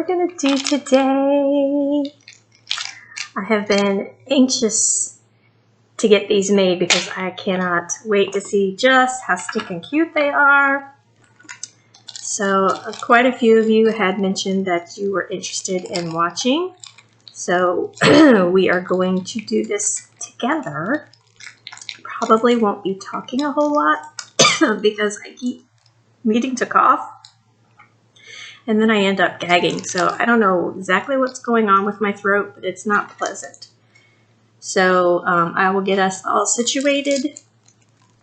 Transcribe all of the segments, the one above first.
we're gonna do today. I have been anxious to get these made because I cannot wait to see just how stinking cute they are. So quite a few of you had mentioned that you were interested in watching. So we are going to do this together. Probably won't be talking a whole lot because I keep needing to cough. And then I end up gagging. So I don't know exactly what's going on with my throat, but it's not pleasant. So I will get us all situated.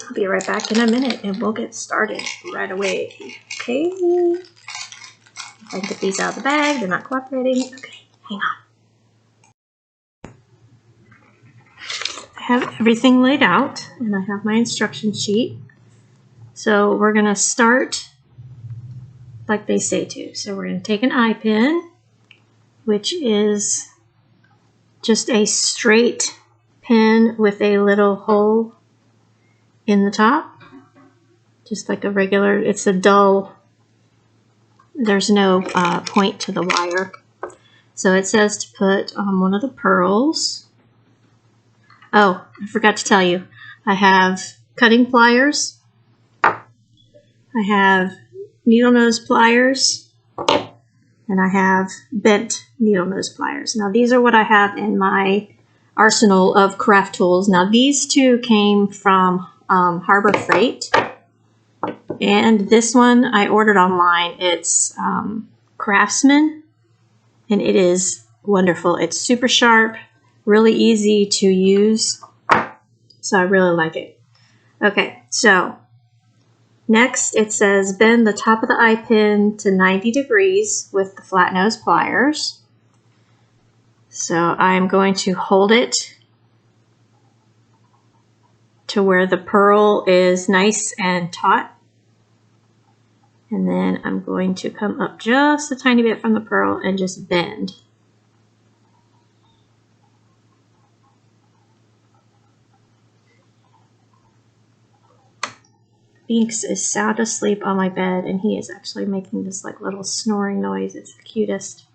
I'll be right back in a minute and we'll get started right away. Okay. If I can get these out of the bag, they're not cooperating. Okay, hang on. I have everything laid out and I have my instruction sheet. So we're going to start like they say to. So we're going to take an eye pin, which is just a straight pin with a little hole in the top. Just like a regular, it's a dull, there's no point to the wire. So it says to put on one of the pearls. Oh, I forgot to tell you. I have cutting pliers. I have needle nose pliers, and I have bent needle nose pliers. Now these are what I have in my arsenal of craft tools. Now these two came from Harbor Freight, and this one I ordered online. It's Craftsman, and it is wonderful. It's super sharp, really easy to use, so I really like it. Okay, so next, it says bend the top of the eye pin to 90 degrees with the flat nose pliers. So I'm going to hold it to where the pearl is nice and taut. And then I'm going to come up just a tiny bit from the pearl and just bend. Binks is sound asleep on my bed, and he is actually making this like little snoring noise. It's the cutest.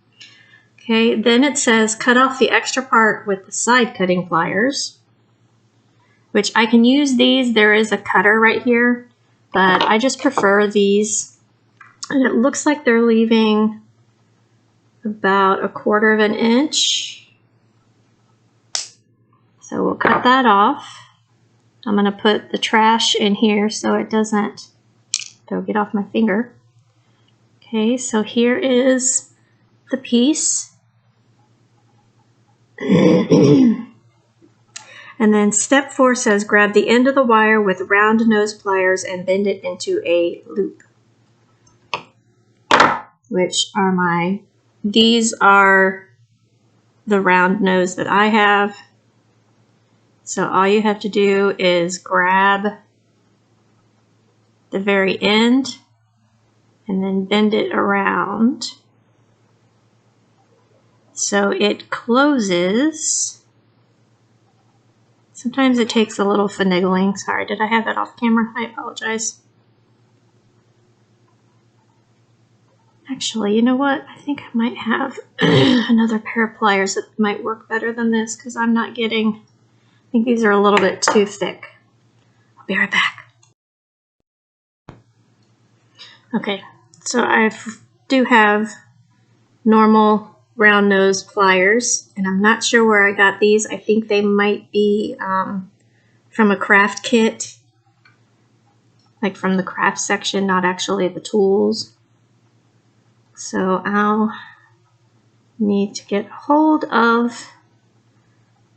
Okay, then it says cut off the extra part with the side cutting pliers, which I can use these. There is a cutter right here, but I just prefer these. And it looks like they're leaving about 1/4 of an inch. So we'll cut that off. I'm going to put the trash in here so it doesn't get off my finger. Okay, so here is the piece. And then step 4 says grab the end of the wire with round nose pliers and bend it into a loop. Which are these are the round nose that I have. So all you have to do is grab the very end and then bend it around so it closes. Sometimes it takes a little finagling. Sorry, did I have that off camera? I apologize. Actually, you know what? I think I might have another pair of pliers that might work better than this because I'm not getting... I think these are a little bit too thick. I'll be right back. Okay, so I do have normal round nose pliers, and I'm not sure where I got these. I think they might be from a craft kit, like from the craft section, not actually the tools. So I'll need to get hold of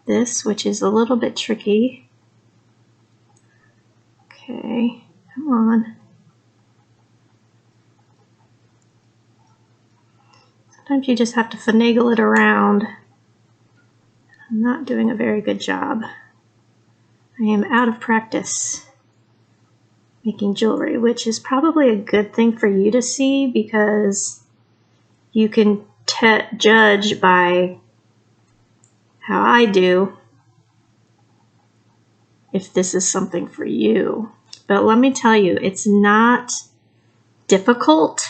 this, which is a little bit tricky. Okay, come on. Sometimes you just have to finagle it around. I'm not doing a very good job. I am out of practice making jewelry, which is probably a good thing for you to see because you can judge by how I do if this is something for you. But let me tell you, it's not difficult.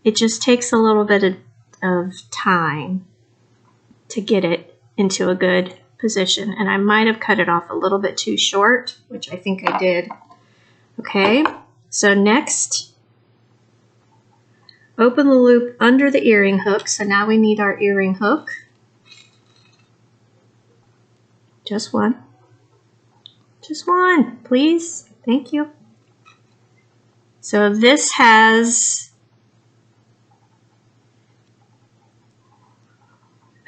It just takes a little bit of of time to get it into a good position. And I might have cut it off a little bit too short, which I think I did. Okay, so next, open the loop under the earring hook. So now we need our earring hook. Just one. Just one, please. Thank you. So this has,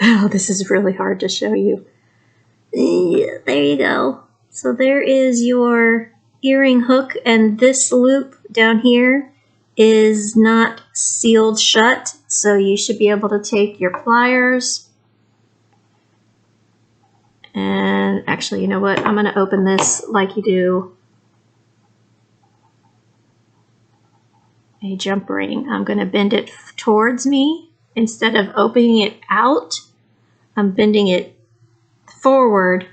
oh, this is really hard to show you. Yeah, there you go. So there is your earring hook, and this loop down here is not sealed shut, so you should be able to take your pliers. And actually, you know what? I'm going to open this like you do a jump ring. I'm going to bend it towards me. Instead of opening it out, I'm bending it forward.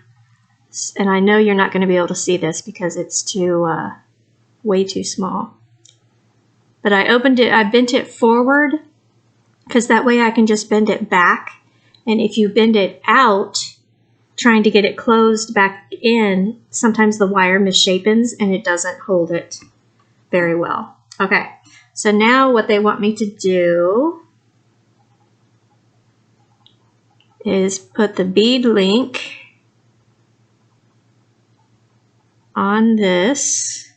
And I know you're not going to be able to see this because it's way too small. But I bent it forward because that way I can just bend it back. And if you bend it out, trying to get it closed back in, sometimes the wire misshapens and it doesn't hold it very well. Okay, so now what they want me to do is put the bead link on this,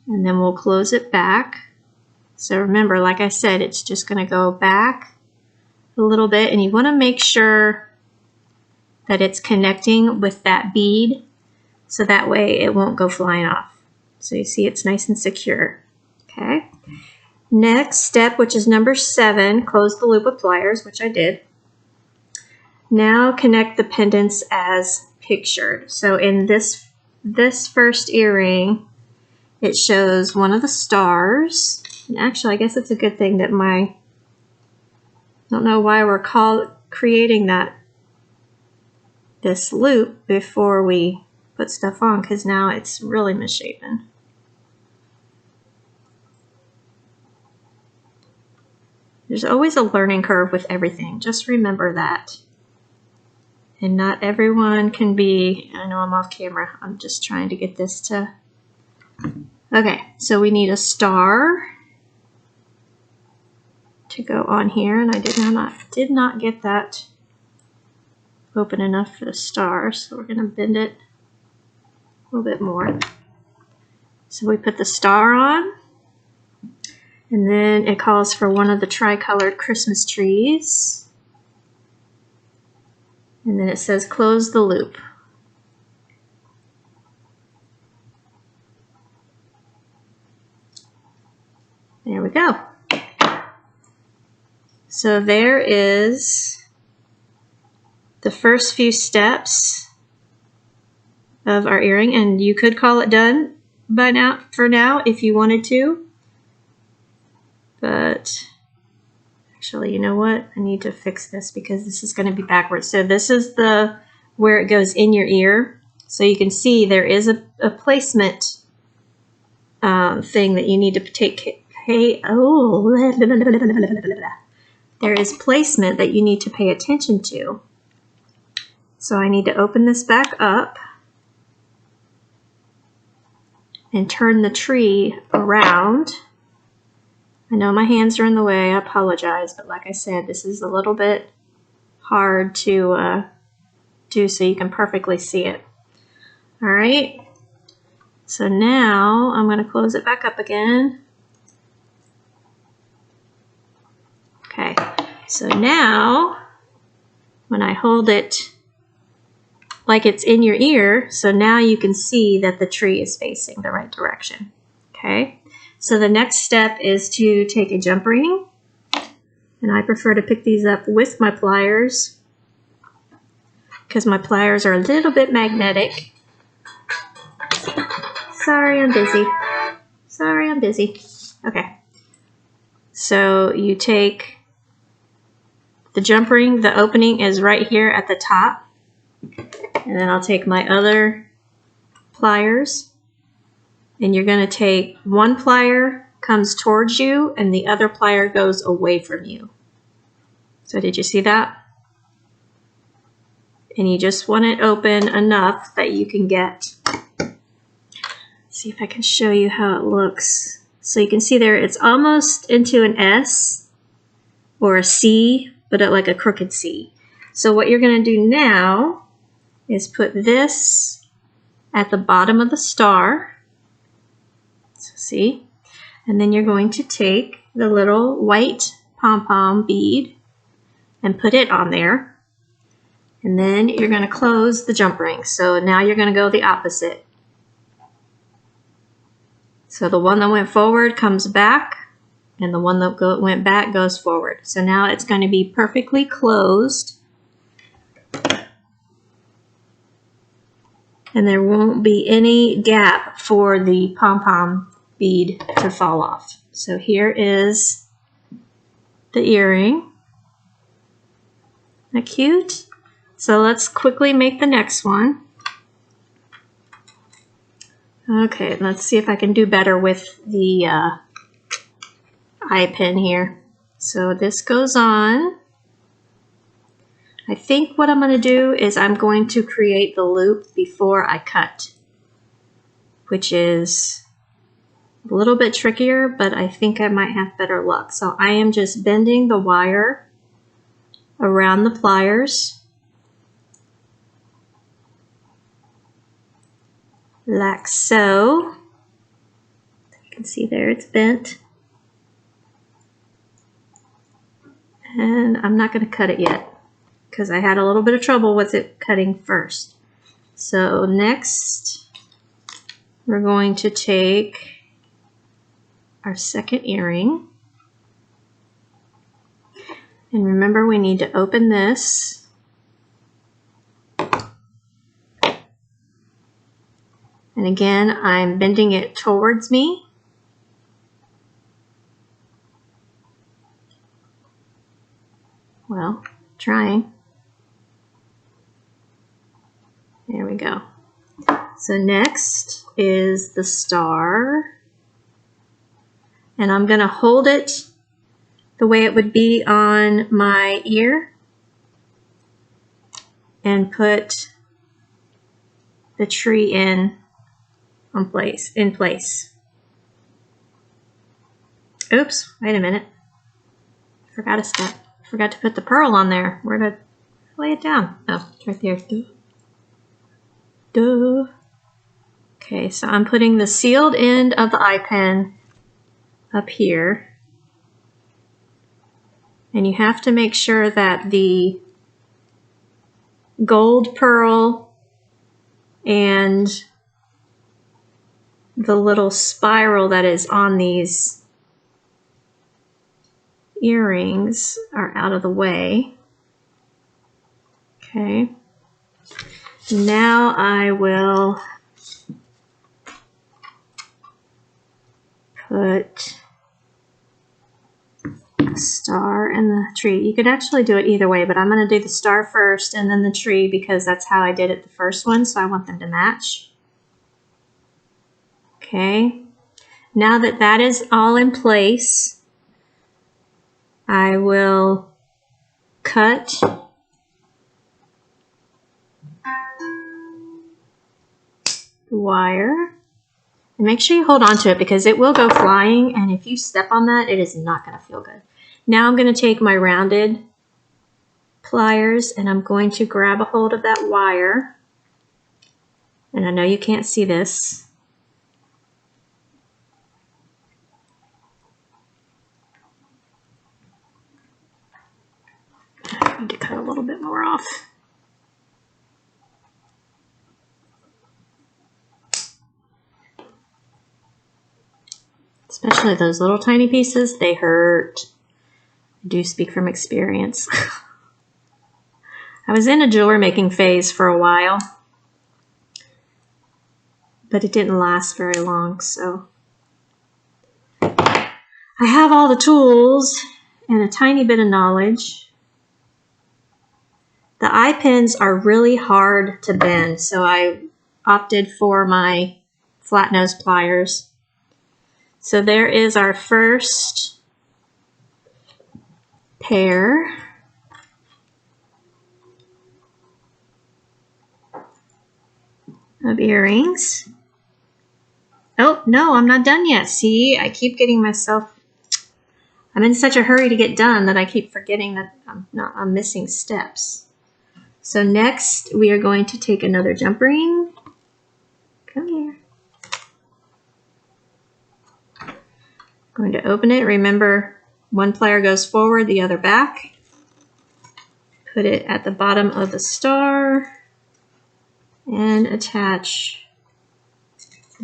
and then we'll close it back. So remember, like I said, it's just going to go back a little bit, and you want to make sure that it's connecting with that bead so that way it won't go flying off. So you see it's nice and secure. Okay. Next step, which is number 7, close the loop with pliers, which I did. Now connect the pendants as pictured. So in this first earring, it shows one of the stars. And actually, I guess it's a good thing that I don't know why we're creating this loop before we put stuff on, because now it's really misshapen. There's always a learning curve with everything. Just remember that. And not everyone can be, I know I'm off camera. I'm just trying to get this to, okay, so we need a star to go on here, and I did not get that open enough for the star, so we're going to bend it a little bit more. So we put the star on, and then it calls for one of the tri-colored Christmas trees, and then it says close the loop. There we go. So there is the first few steps of our earring, and you could call it done by now, for now, if you wanted to. But actually, you know what? I need to fix this because this is going to be backwards. So this is where it goes in your ear. So you can see there is a placement thing that you need to there is placement that you need to pay attention to. So I need to open this back up and turn the tree around. I know my hands are in the way, I apologize, but like I said, this is a little bit hard to do so you can perfectly see it. All right, so now I'm going to close it back up again. Okay, so now when I hold it like it's in your ear, so now you can see that the tree is facing the right direction. Okay, so the next step is to take a jump ring, and I prefer to pick these up with my pliers because my pliers are a little bit magnetic. Sorry, I'm busy. Sorry, I'm busy. Okay, so you take the jump ring, the opening is right here at the top, and then I'll take my other pliers, and you're going to take one plier comes towards you and the other plier goes away from you. So did you see that? And you just want it open enough that you can get. See if I can show you how it looks. So you can see there it's almost into an S or a C, but like a crooked C. So what you're going to do now is put this at the bottom of the star. So see? And then you're going to take the little white pom-pom bead and put it on there. And then you're going to close the jump ring. So now you're going to go the opposite. So the one that went forward comes back, and the one that went back goes forward. So now it's going to be perfectly closed. And there won't be any gap for the pom-pom bead to fall off. So here is the earring. Isn't that cute? So let's quickly make the next one. Okay, let's see if I can do better with the eye pin here. So this goes on. I think what I'm going to do is I'm going to create the loop before I cut, which is a little bit trickier, but I think I might have better luck. So I am just bending the wire around the pliers like so. You can see there it's bent. And I'm not going to cut it yet because I had a little bit of trouble with it cutting first. So next we're going to take our second earring. And remember, we need to open this. And again, I'm bending it towards me. Well, trying. There we go. So next is the star. And I'm going to hold it the way it would be on my ear and put the tree in place. Oops, wait a minute. Forgot a step. Forgot to put the pearl on there. Where did I lay it down? Oh, it's right there. Duh. Okay, so I'm putting the sealed end of the eye pin up here. And you have to make sure that the gold pearl and the little spiral that is on these earrings are out of the way. Okay. Now I will put a star and the tree. You could actually do it either way, but I'm going to do the star first and then the tree because that's how I did it the first one, so I want them to match. Okay. Now that that is all in place, I will cut the wire. And make sure you hold on to it because it will go flying, and if you step on that, it is not going to feel good. Now I'm going to take my rounded pliers and I'm going to grab a hold of that wire. And I know you can't see this. I need to cut a little bit more off. Especially those little tiny pieces, they hurt. I do speak from experience. I was in a jewelry making phase for a while, but it didn't last very long, so. I have all the tools and a tiny bit of knowledge. The eye pins are really hard to bend, so I opted for my flat nose pliers. So there is our first pair. of earrings. Oh, no, I'm not done yet. See, I keep getting myself, I'm in such a hurry to get done that I keep forgetting that I'm missing steps. So next we are going to take another jump ring. Come here. Going to open it. Remember, one plier goes forward, the other back. Put it at the bottom of the star and attach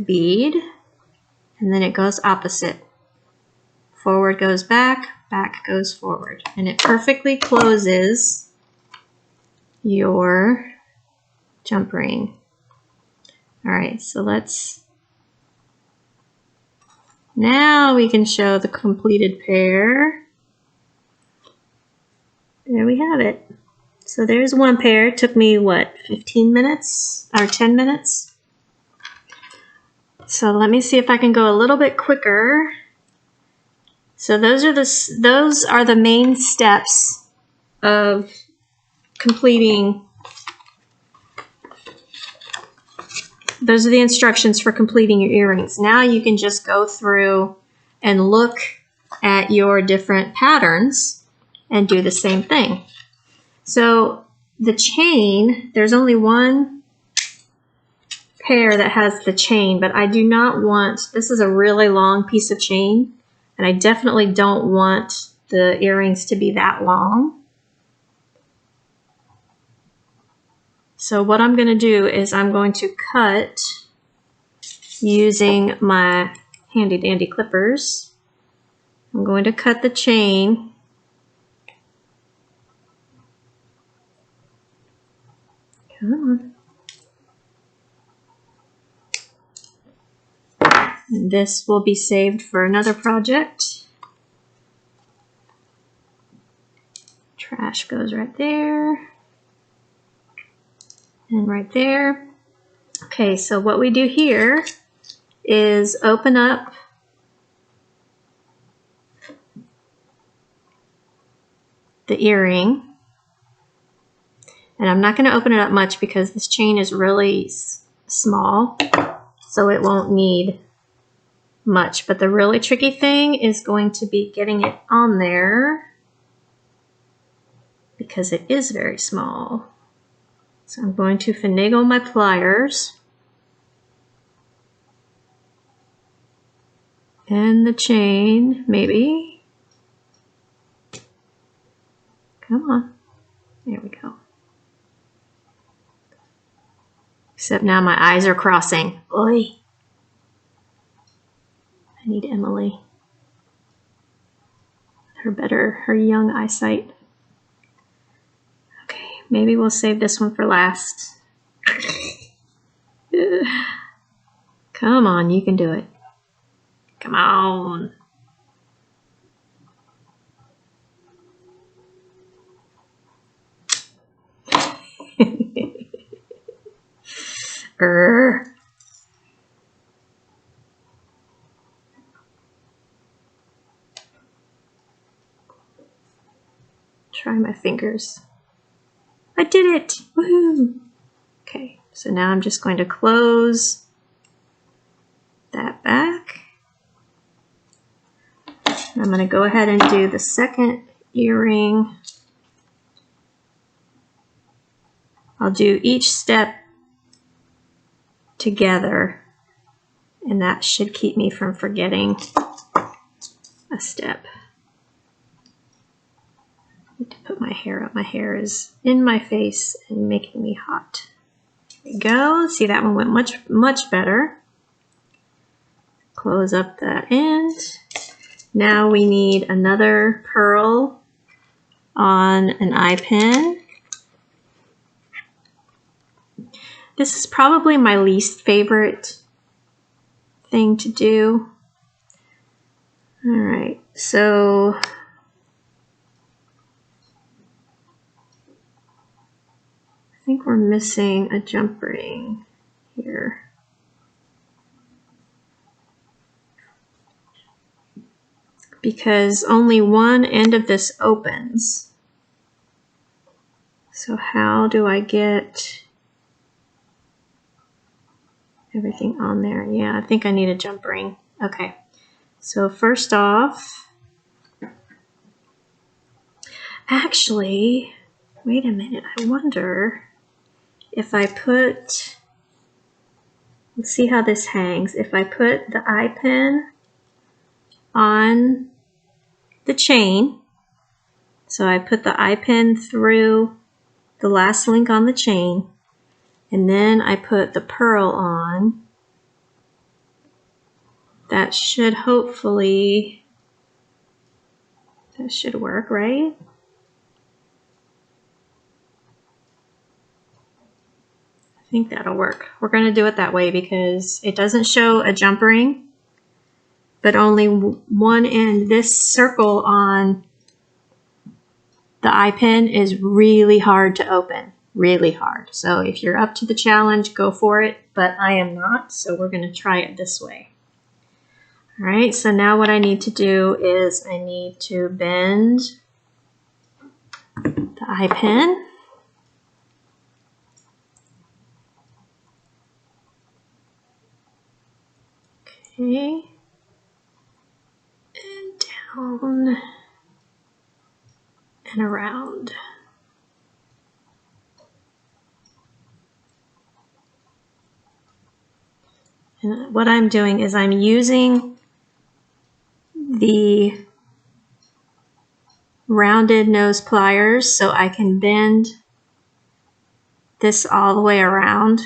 bead, and then it goes opposite. Forward goes back, back goes forward, and it perfectly closes your jump ring. All right, so now we can show the completed pair. There we have it. So there's one pair. It took me, what, 15 minutes or 10 minutes? So let me see if I can go a little bit quicker. So those are the main steps of completing. Those are the instructions for completing your earrings. Now you can just go through and look at your different patterns and do the same thing. So the chain, there's only one pair that has the chain, but I do not want, this is a really long piece of chain, and I definitely don't want the earrings to be that long. So what I'm going to do is I'm going to cut using my handy dandy clippers. I'm going to cut the chain. Come on. And this will be saved for another project. Trash goes right there. And right there. Okay, so what we do here is open up the earring. And I'm not going to open it up much because this chain is really small, so it won't need much. But the really tricky thing is going to be getting it on there because it is very small. So I'm going to finagle my pliers and the chain, maybe. Come on. There we go. Except now my eyes are crossing. Oi. I need Emily. Her young eyesight. Okay, maybe we'll save this one for last. Come on, you can do it. Come on. Try my fingers. I did it! Woohoo! Okay, so now I'm just going to close that back. I'm going to go ahead and do the second earring. I'll do each step together, and that should keep me from forgetting a step. I need to put my hair up. My hair is in my face and making me hot. There we go. See, that one went much better. Close up that end. Now we need another pearl on an eye pin. This is probably my least favorite thing to do. All right, so I think we're missing a jump ring here. Because only one end of this opens. So how do I get everything on there. Yeah, I think I need a jump ring. Okay, so first off, actually, wait a minute, I wonder if I put, let's see how this hangs. If I put the eye pin on the chain, so I put the eye pin through the last link on the chain, and then I put the pearl on, that should hopefully, that should work, right? I think that'll work. We're going to do it that way because it doesn't show a jump ring, but only one end. This circle on the eye pin is really hard to open, really hard. So if you're up to the challenge, go for it, but I am not, so we're going to try it this way. All right, so now what I need to do is I need to bend the eye pin. Okay, and down and around. And what I'm doing is I'm using the rounded nose pliers so I can bend this all the way around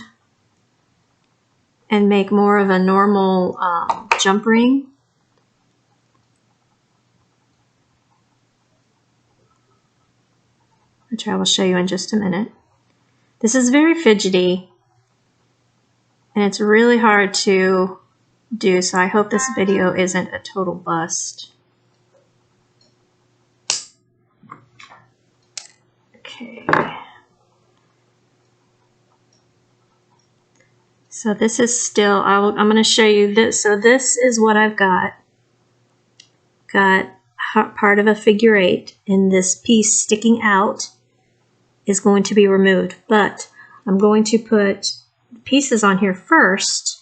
and make more of a normal jump ring. Which I will show you in just a minute. This is very fidgety and it's really hard to do, so I hope this video isn't a total bust. Okay. So this is still, I'm going to show you this. So this is what I've got. Got part of a figure eight, and this piece sticking out is going to be removed, but I'm going to put pieces on here first.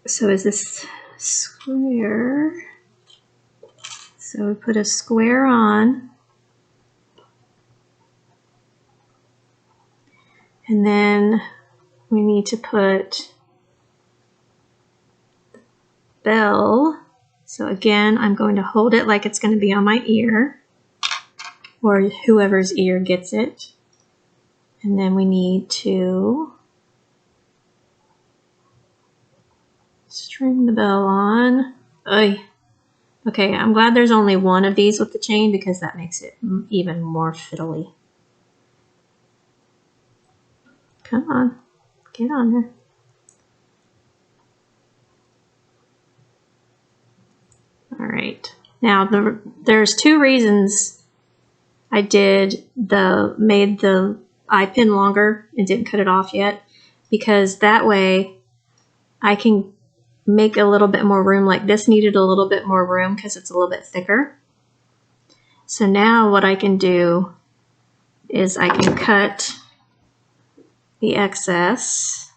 So is this square? So we put a square on, and then we need to put bell. So again, I'm going to hold it like it's going to be on my ear, or whoever's ear gets it. And then we need to string the bell on. Oy. Okay, I'm glad there's only one of these with the chain because that makes it even more fiddly. Come on, get on there. All right, now there's two reasons I made the eye pin longer and didn't cut it off yet, because that way I can make a little bit more room. Like this needed a little bit more room because it's a little bit thicker. So now what I can do is I can cut the excess.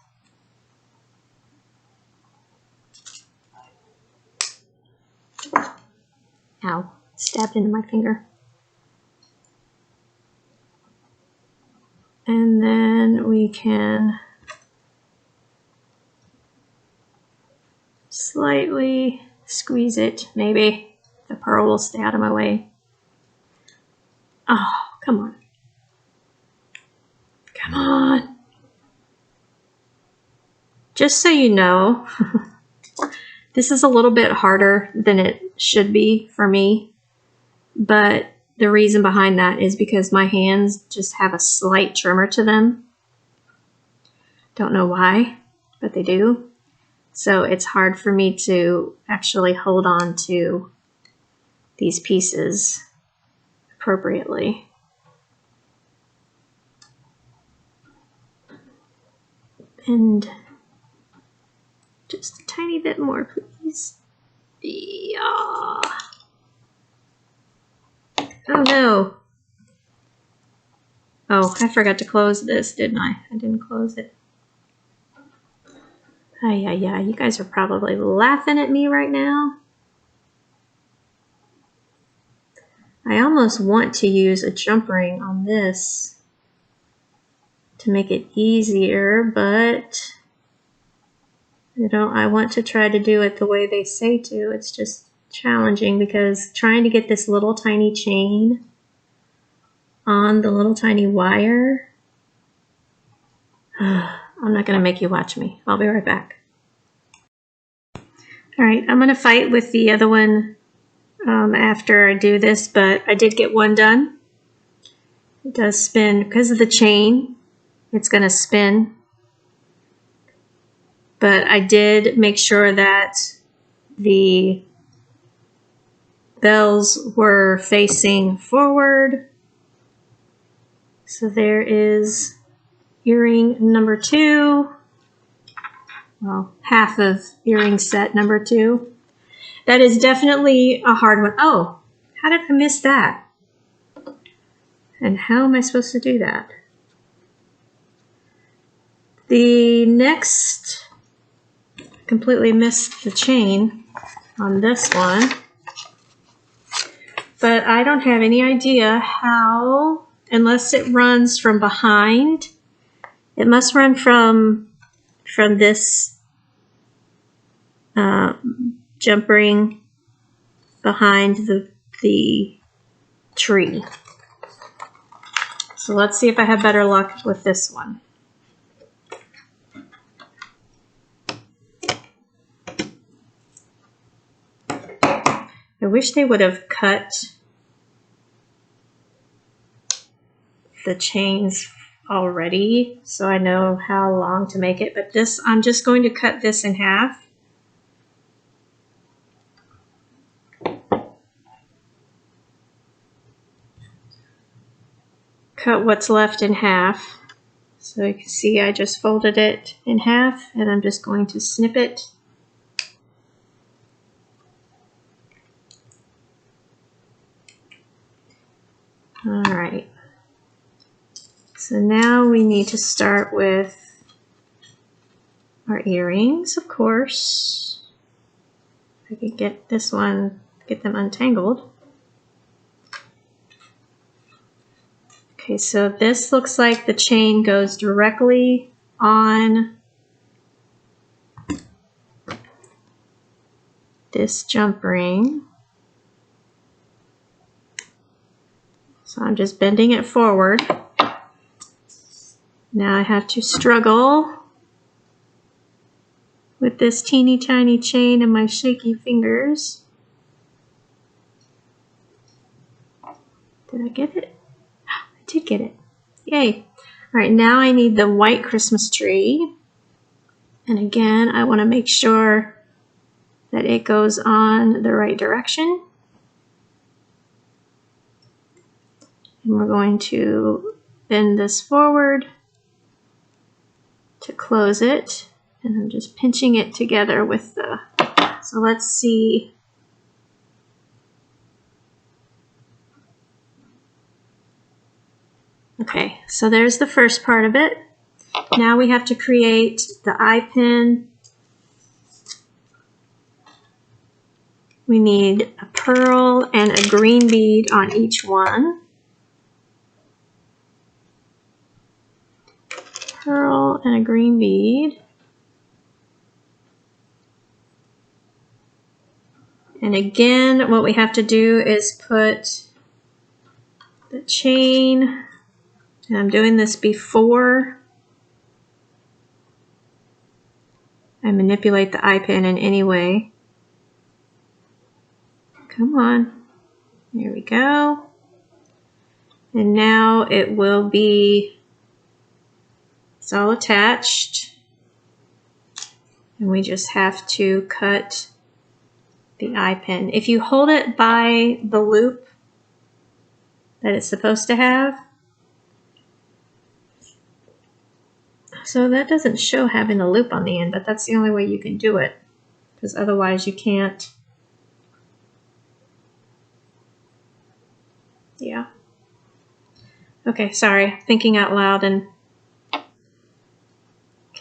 Ow, stabbed into my finger. And then we can slightly squeeze it. Maybe the pearl will stay out of my way. Oh, come on. Come on. Just so you know, this is a little bit harder than it should be for me, but the reason behind that is because my hands just have a slight tremor to them. Don't know why, but they do. So it's hard for me to actually hold on to these pieces appropriately. And just a tiny bit more, please. Yeah. Oh no. Oh, I forgot to close this, didn't I? I didn't close it. Yeah, you guys are probably laughing at me right now. I almost want to use a jump ring on this to make it easier, but I want to try to do it the way they say to. It's just challenging because trying to get this little tiny chain on the little tiny wire. I'm not going to make you watch me. I'll be right back. All right, I'm going to fight with the other one after I do this, but I did get one done. It does spin because of the chain. It's going to spin. But I did make sure that the bells were facing forward. So there is earring number 2. Well, half of earring set number 2. That is definitely a hard one. Oh, how did I miss that? And how am I supposed to do that? The next, completely missed the chain on this one. But I don't have any idea how, unless it runs from behind. It must run from this jump ring behind the tree. So let's see if I have better luck with this one. I wish they would have cut the chains already so I know how long to make it, but this, I'm just going to cut this in half. Cut what's left in half. So you can see I just folded it in half and I'm just going to snip it. All right. So now we need to start with our earrings, of course. I could get this one, get them untangled. Okay, so this looks like the chain goes directly on this jump ring. So I'm just bending it forward. Now I have to struggle with this teeny tiny chain in my shaky fingers. Did I get it? I did get it. Yay. All right, now I need the white Christmas tree. And again, I want to make sure that it goes on the right direction. And we're going to bend this forward to close it. And I'm just pinching it together with the, so let's see. Okay, so there's the first part of it. Now we have to create the eye pin. We need a pearl and a green bead on each one. Pearl and a green bead. And again, what we have to do is put the chain, and I'm doing this before I manipulate the eye pin in any way. Come on, there we go. And now it will be, it's all attached. And we just have to cut the eye pin. If you hold it by the loop that it's supposed to have, so that doesn't show having a loop on the end, but that's the only way you can do it, because otherwise you can't. Yeah. Okay, sorry, thinking out loud. And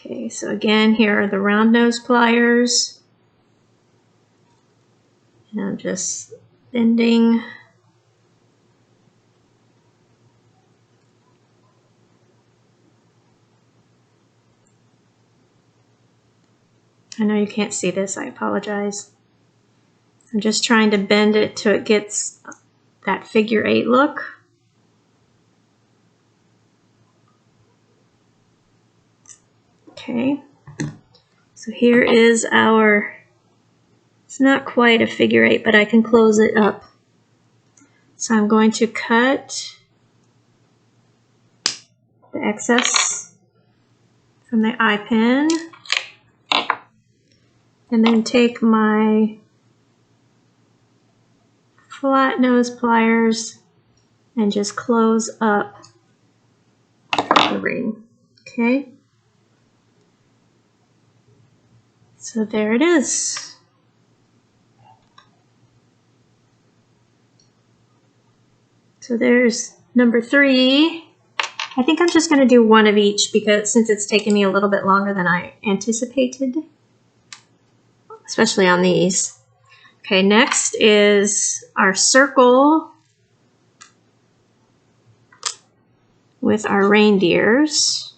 Okay, so again, here are the round nose pliers. And I'm just bending. I know you can't see this, I apologize. I'm just trying to bend it till it gets that figure 8 look. Okay, so here is our, it's not quite a figure 8, but I can close it up. So I'm going to cut the excess from the eye pin and then take my flat nose pliers and just close up the ring. Okay, so there it is. So there's number 3. I think I'm just going to do one of each because since it's taken me a little bit longer than I anticipated, especially on these. Okay, next is our circle with our reindeers.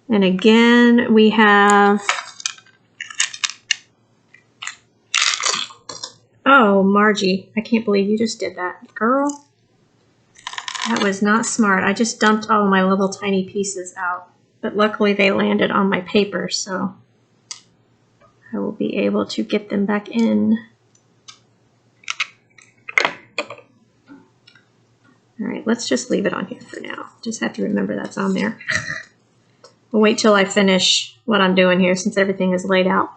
And again, we have, oh, Marji, I can't believe you just did that. Girl, that was not smart. I just dumped all my little tiny pieces out, but luckily they landed on my paper, so I will be able to get them back in. All right, let's just leave it on here for now. Just have to remember that's on there. We'll wait till I finish what I'm doing here since everything is laid out.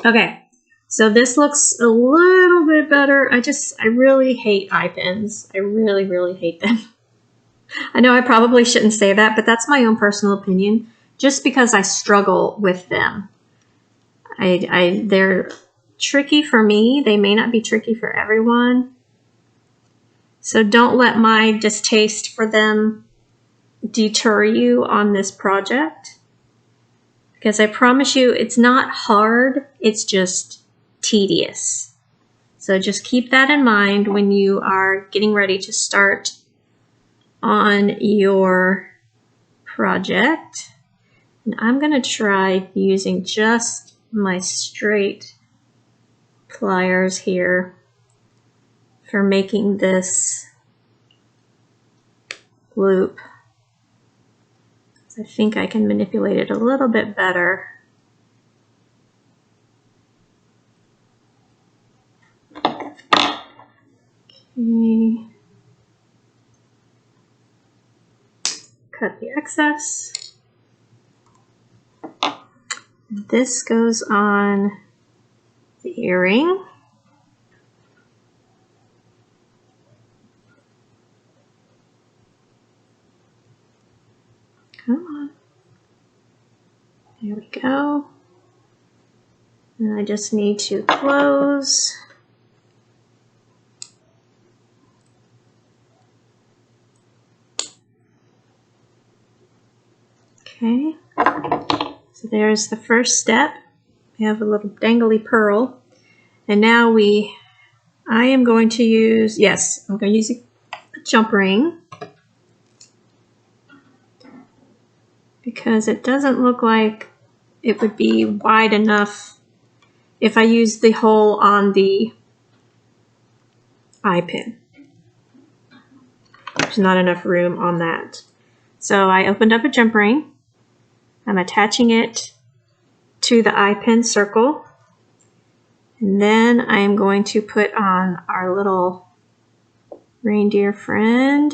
Okay, so this looks a little bit better. I really hate eye pins. I really, really hate them. I know I probably shouldn't say that, but that's my own personal opinion, just because I struggle with them. They're tricky for me. They may not be tricky for everyone. So don't let my distaste for them deter you on this project, because I promise you it's not hard, it's just tedious. So just keep that in mind when you are getting ready to start on your project. And I'm going to try using just my straight pliers here for making this loop. I think I can manipulate it a little bit better. Okay. Cut the excess. This goes on the earring. Come on. There we go. And I just need to close. Okay. So there's the first step. We have a little dangly pearl. And now I am going to use, yes, I'm going to use a jump ring, because it doesn't look like it would be wide enough if I use the hole on the eye pin. There's not enough room on that. So I opened up a jump ring. I'm attaching it to the eye pin circle. And then I am going to put on our little reindeer friend.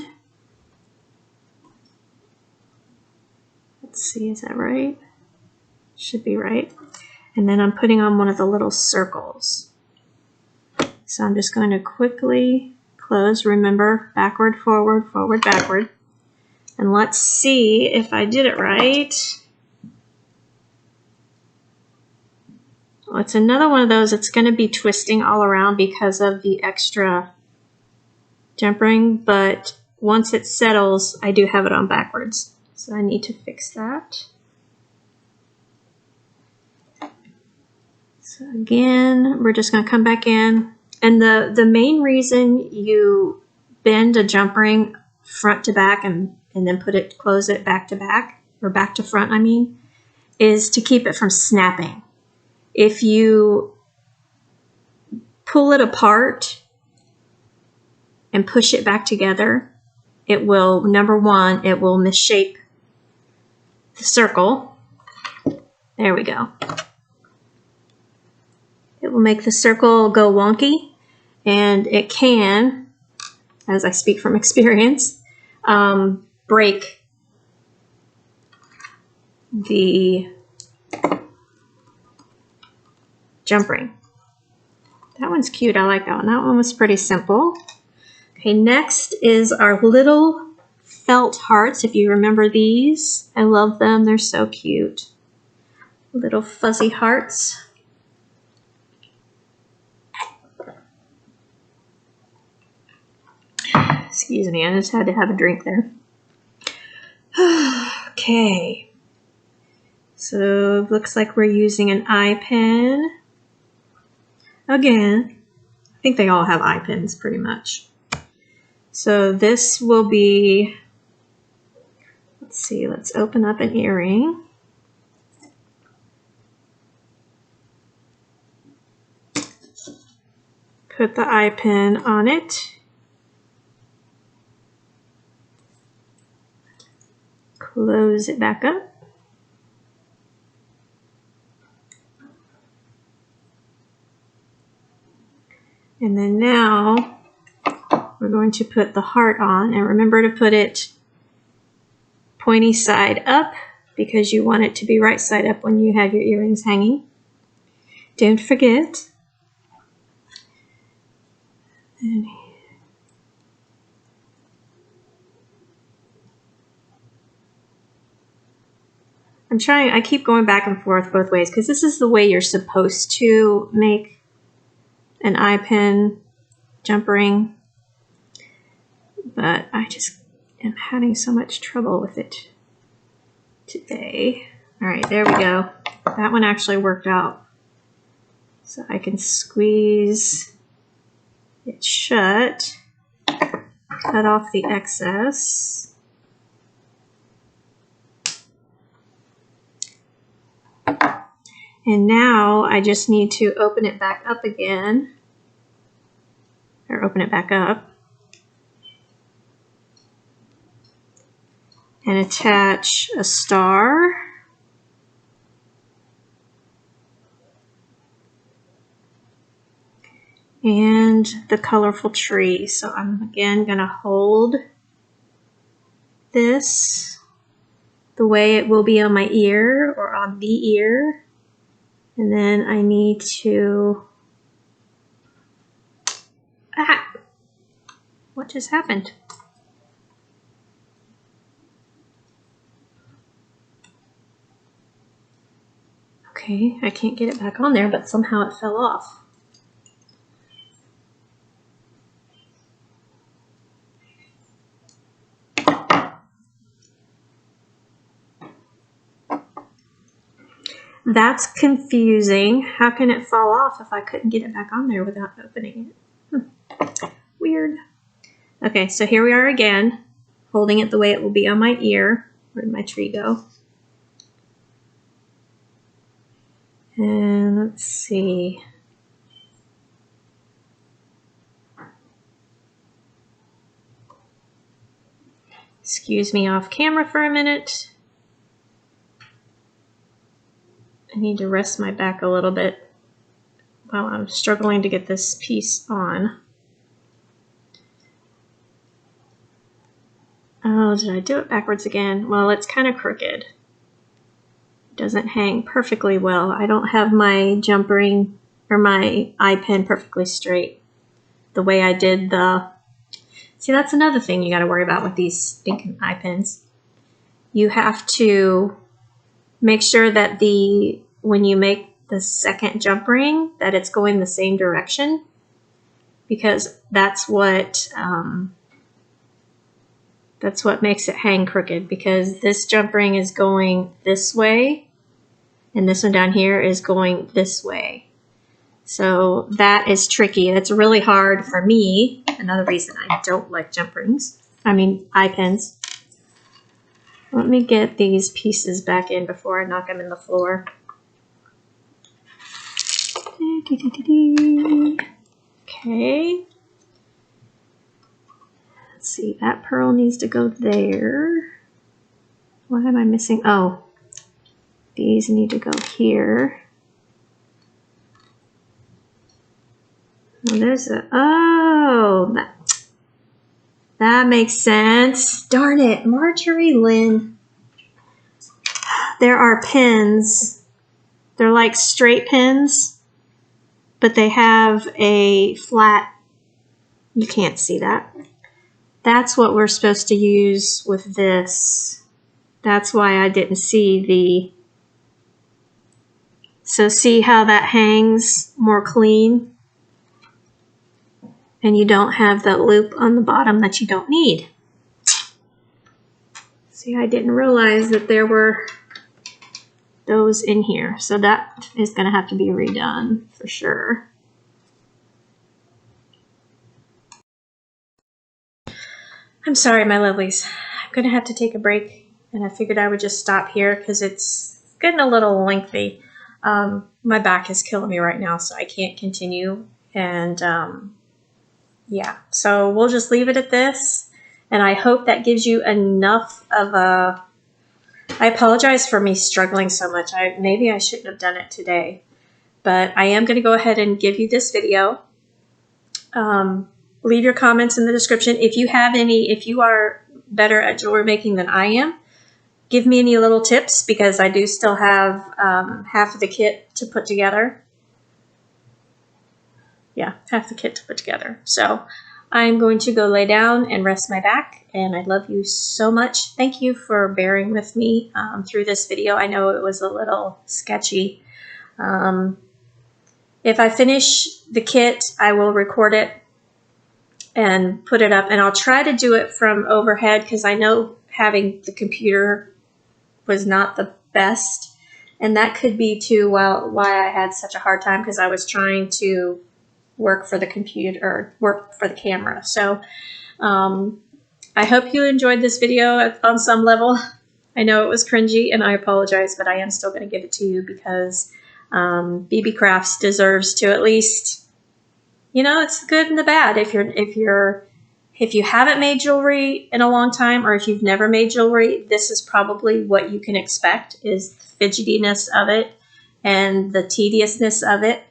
Let's see, is that right? Should be right. And then I'm putting on one of the little circles. So I'm just going to quickly close. Remember, backward, forward, forward, backward. And let's see if I did it right. Well, it's another one of those that's going to be twisting all around because of the extra jump ring, but once it settles, I do have it on backwards. So I need to fix that. So again, we're just going to come back in. And the main reason you bend a jump ring front to back and then close it back to back, or back to front, I mean, is to keep it from snapping. If you pull it apart and push it back together, it will, number one, it will misshape the circle. There we go. It will make the circle go wonky, and it can, as I speak from experience, break the jump ring. That one's cute. I like that one. That one was pretty simple. Okay, next is our little felt hearts. If you remember these, I love them. They're so cute. Little fuzzy hearts. Excuse me, I just had to have a drink there. Okay. So it looks like we're using an eye pen. Again, I think they all have eye pens pretty much. So this will be, let's see, let's open up an earring. Put the eye pen on it. Close it back up. And then now we're going to put the heart on, and remember to put it pointy side up because you want it to be right side up when you have your earrings hanging. Don't forget. And I keep going back and forth both ways because this is the way you're supposed to make an eye pin jump ring, but I just am having so much trouble with it today. All right, there we go. That one actually worked out. So I can squeeze it shut, cut off the excess. And now I just need to open it back up again, or open it back up, and attach a star. And the colorful tree. So I'm again going to hold this the way it will be on my ear or on the ear. And then I need to, what just happened? Okay, I can't get it back on there, but somehow it fell off. That's confusing. How can it fall off if I couldn't get it back on there without opening it? Weird. Okay, so here we are again, holding it the way it will be on my ear. Where'd my tree go? And let's see. Excuse me off camera for a minute. I need to rest my back a little bit while I'm struggling to get this piece on. Oh, did I do it backwards again? Well, it's kind of crooked. It doesn't hang perfectly well. I don't have my jump ring or my eye pin perfectly straight the way I did the... See, that's another thing you got to worry about with these stinking eye pins. You have to make sure that when you make the second jump ring, that it's going the same direction, because that's what That's what makes it hang crooked, because this jump ring is going this way and this one down here is going this way. So that is tricky. That's really hard for me. Another reason I don't like jump rings. I mean, eye pins. Let me get these pieces back in before I knock them in the floor. Okay. Let's see, that pearl needs to go there. What am I missing? Oh, these need to go here. Oh, there's a, oh, that makes sense. Darn it, Marjorie Lynn. There are pins. They're like straight pins, but they have a flat, you can't see that. That's what we're supposed to use with this. That's why I didn't see the, so see how that hangs more clean? And you don't have that loop on the bottom that you don't need. See, I didn't realize that there were those in here. So that is gonna have to be redone for sure. I'm sorry, my lovelies. I'm gonna have to take a break, and I figured I would just stop here because it's getting a little lengthy. My back is killing me right now, so I can't continue. And yeah, so we'll just leave it at this. And I hope that gives you enough of a, I apologize for me struggling so much. Maybe I shouldn't have done it today, but I am gonna go ahead and give you this video. Leave your comments in the description. If you have any, if you are better at jewelry making than I am, give me any little tips, because I do still have half of the kit to put together. Yeah, half the kit to put together. So I'm going to go lay down and rest my back, and I love you so much. Thank you for bearing with me through this video. I know it was a little sketchy. If I finish the kit, I will record it and put it up, and I'll try to do it from overhead, because I know having the computer was not the best, and that could be too why I had such a hard time, because I was trying to work for the computer, or work for the camera. So I hope you enjoyed this video on some level. I know it was cringy, and I apologize, but I am still going to give it to you, because BeeBeeCraft deserves to at least, you know, it's the good and the bad. If you haven't made jewelry in a long time, or if you've never made jewelry, this is probably what you can expect, is the fidgetiness of it and the tediousness of it.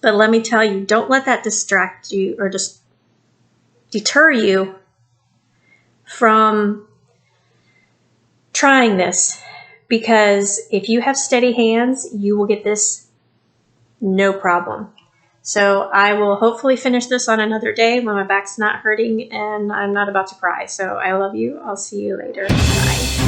But let me tell you, don't let that distract you or just deter you from trying this, because if you have steady hands, you will get this no problem. So I will hopefully finish this on another day when my back's not hurting and I'm not about to cry. So I love you. I'll see you later. Bye.